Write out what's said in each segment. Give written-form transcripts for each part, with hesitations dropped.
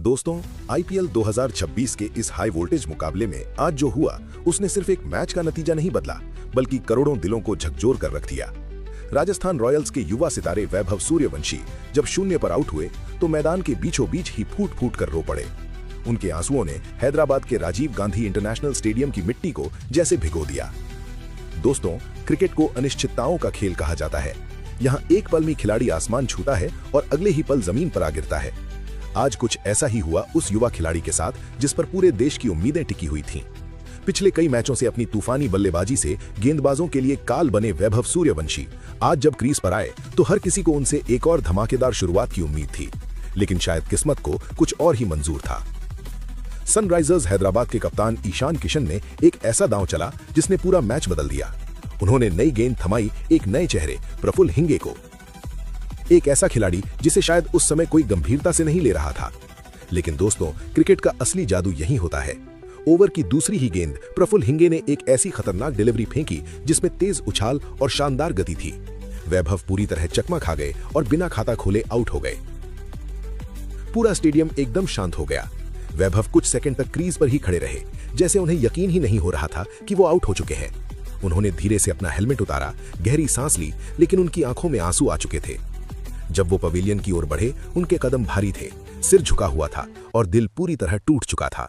दोस्तों, आईपीएल 2026 के इस हाई वोल्टेज मुकाबले में आज जो हुआ उसने सिर्फ एक मैच का नतीजा नहीं बदला, बल्कि करोड़ों दिलों को झकझोर कर रख दिया। राजस्थान रॉयल्स के युवा सितारे वैभव सूर्यवंशी जब शून्य पर आउट हुए तो मैदान के बीचों बीच ही फूट फूट कर रो पड़े। उनके आंसुओं ने हैदराबाद के राजीव गांधी इंटरनेशनल स्टेडियम की मिट्टी को जैसे भिगो दिया। दोस्तों, क्रिकेट को अनिश्चितताओं का खेल कहा जाता है। यहाँ एक पल में खिलाड़ी आसमान छूता है और अगले ही पल जमीन पर आ गिरता है। आज कुछ ऐसा ही हुआ उस युवा खिलाड़ी के साथ जिस पर पूरे देश की उम्मीदें टिकी हुई थीं। पिछले कई मैचों से अपनी तूफानी बल्लेबाजी से गेंदबाजों के लिए काल बने वैभव सूर्यवंशी आज जब क्रीज पर आए तो हर किसी को उनसे एक और धमाकेदार शुरुआत की उम्मीद थी, लेकिन शायद किस्मत को कुछ और ही मंजूर था। सनराइजर्स हैदराबाद के कप्तान ईशान किशन ने एक ऐसा दांव चला जिसने पूरा मैच बदल दिया। उन्होंने नई गेंद थमाई एक नए चेहरे प्रफुल्ल हिंगे को, एक ऐसा खिलाड़ी जिसे शायद उस समय कोई गंभीरता से नहीं ले रहा था। लेकिन दोस्तों, क्रिकेट का असली जादू यही होता है। ओवर की दूसरी ही गेंद प्रफुल्ल हिंगे ने एक ऐसी खतरनाक डिलीवरी फेंकी जिसमें तेज उछाल और शानदार गति थी। वैभव पूरी तरह चकमा खा गए और बिना खाता खोले आउट हो गए। पूरा स्टेडियम एकदम शांत हो गया। वैभव कुछ सेकंड तक क्रीज पर ही खड़े रहे, जैसे उन्हें यकीन ही नहीं हो रहा था कि वो आउट हो चुके हैं। उन्होंने धीरे से अपना हेलमेट उतारा, गहरी सांस ली, लेकिन उनकी आंखों में आंसू आ चुके थे। जब वो पवेलियन की ओर बढ़े, उनके कदम भारी थे, सिर झुका हुआ था और दिल पूरी तरह टूट चुका था।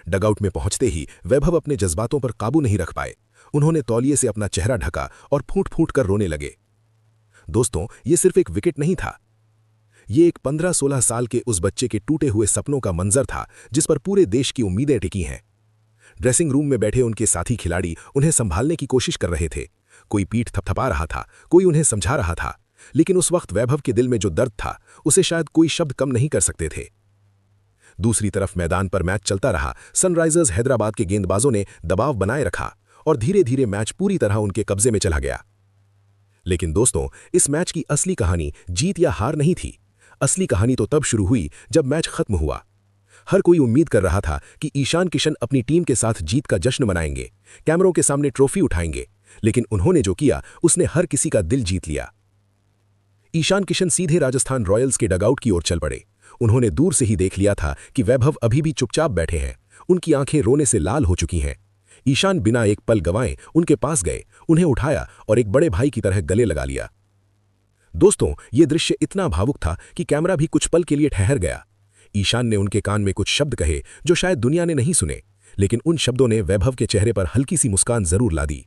डगआउट में पहुंचते ही वैभव अपने जज्बातों पर काबू नहीं रख पाए। उन्होंने तौलिए से अपना चेहरा ढका और फूट फूट कर रोने लगे। दोस्तों, ये सिर्फ एक विकेट नहीं था, ये एक 15-16 साल के उस बच्चे के टूटे हुए सपनों का मंजर था जिस पर पूरे देश की उम्मीदें टिकी हैं। ड्रेसिंग रूम में बैठे उनके साथी खिलाड़ी उन्हें संभालने की कोशिश कर रहे थे। कोई पीठ थपथपा रहा था, कोई उन्हें समझा रहा था, लेकिन उस वक्त वैभव के दिल में जो दर्द था उसे शायद कोई शब्द कम नहीं कर सकते थे। दूसरी तरफ मैदान पर मैच चलता रहा। सनराइजर्स हैदराबाद के गेंदबाजों ने दबाव बनाए रखा और धीरे धीरे मैच पूरी तरह उनके कब्जे में चला गया। लेकिन दोस्तों, इस मैच की असली कहानी जीत या हार नहीं थी। असली कहानी तो तब शुरू हुई जब मैच खत्म हुआ। हर कोई उम्मीद कर रहा था कि ईशान किशन अपनी टीम के साथ जीत का जश्न मनाएंगे, कैमरों के सामने ट्रॉफी उठाएंगे, लेकिन उन्होंने जो किया उसने हर किसी का दिल जीत लिया। ईशान किशन सीधे राजस्थान रॉयल्स के डगआउट की ओर चल पड़े। उन्होंने दूर से ही देख लिया था कि वैभव अभी भी चुपचाप बैठे हैं। उनकी आंखें रोने से लाल हो चुकी हैं। ईशान बिना एक पल गंवाए उनके पास गए, उन्हें उठाया और एक बड़े भाई की तरह गले लगा लिया। दोस्तों, ये दृश्य इतना भावुक था कि कैमरा भी कुछ पल के लिए ठहर गया। ईशान ने उनके कान में कुछ शब्द कहे जो शायद दुनिया ने नहीं सुने, लेकिन उन शब्दों ने वैभव के चेहरे पर हल्की सी मुस्कान जरूर ला दी।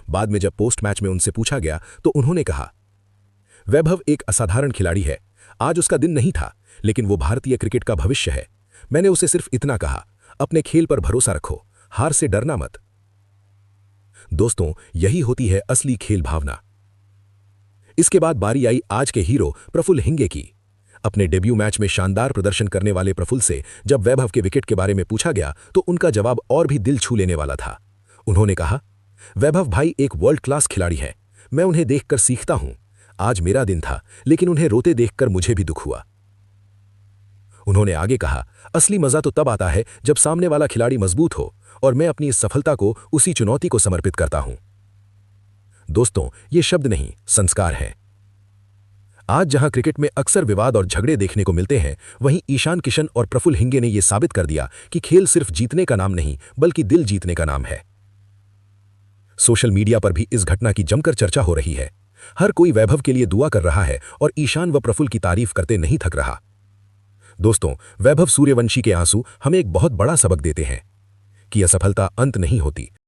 बाद में जब पोस्ट मैच में उनसे पूछा गया तो उन्होंने कहा, वैभव एक असाधारण खिलाड़ी है। आज उसका दिन नहीं था, लेकिन वो भारतीय क्रिकेट का भविष्य है। मैंने उसे सिर्फ इतना कहा, अपने खेल पर भरोसा रखो, हार से डरना मत। दोस्तों, यही होती है असली खेल भावना। इसके बाद बारी आई आज के हीरो प्रफुल्ल हिंगे की। अपने डेब्यू मैच में शानदार प्रदर्शन करने वाले प्रफुल्ल से जब वैभव के विकेट के बारे में पूछा गया तो उनका जवाब और भी दिल छू लेने वाला था। उन्होंने कहा, वैभव भाई एक वर्ल्ड क्लास खिलाड़ी है। मैं उन्हें देखकर सीखता हूं। आज मेरा दिन था, लेकिन उन्हें रोते देखकर मुझे भी दुख हुआ। उन्होंने आगे कहा, असली मजा तो तब आता है जब सामने वाला खिलाड़ी मजबूत हो और मैं अपनी इस सफलता को उसी चुनौती को समर्पित करता हूं। दोस्तों, ये शब्द नहीं, संस्कार है। आज जहां क्रिकेट में अक्सर विवाद और झगड़े देखने को मिलते हैं, वहीं ईशान किशन और प्रफुल्ल हिंगे ने यह साबित कर दिया कि खेल सिर्फ जीतने का नाम नहीं, बल्कि दिल जीतने का नाम है। सोशल मीडिया पर भी इस घटना की जमकर चर्चा हो रही है। हर कोई वैभव के लिए दुआ कर रहा है और ईशान व प्रफुल्ल की तारीफ करते नहीं थक रहा। दोस्तों, वैभव सूर्यवंशी के आंसू हमें एक बहुत बड़ा सबक देते हैं कि असफलता अंत नहीं होती,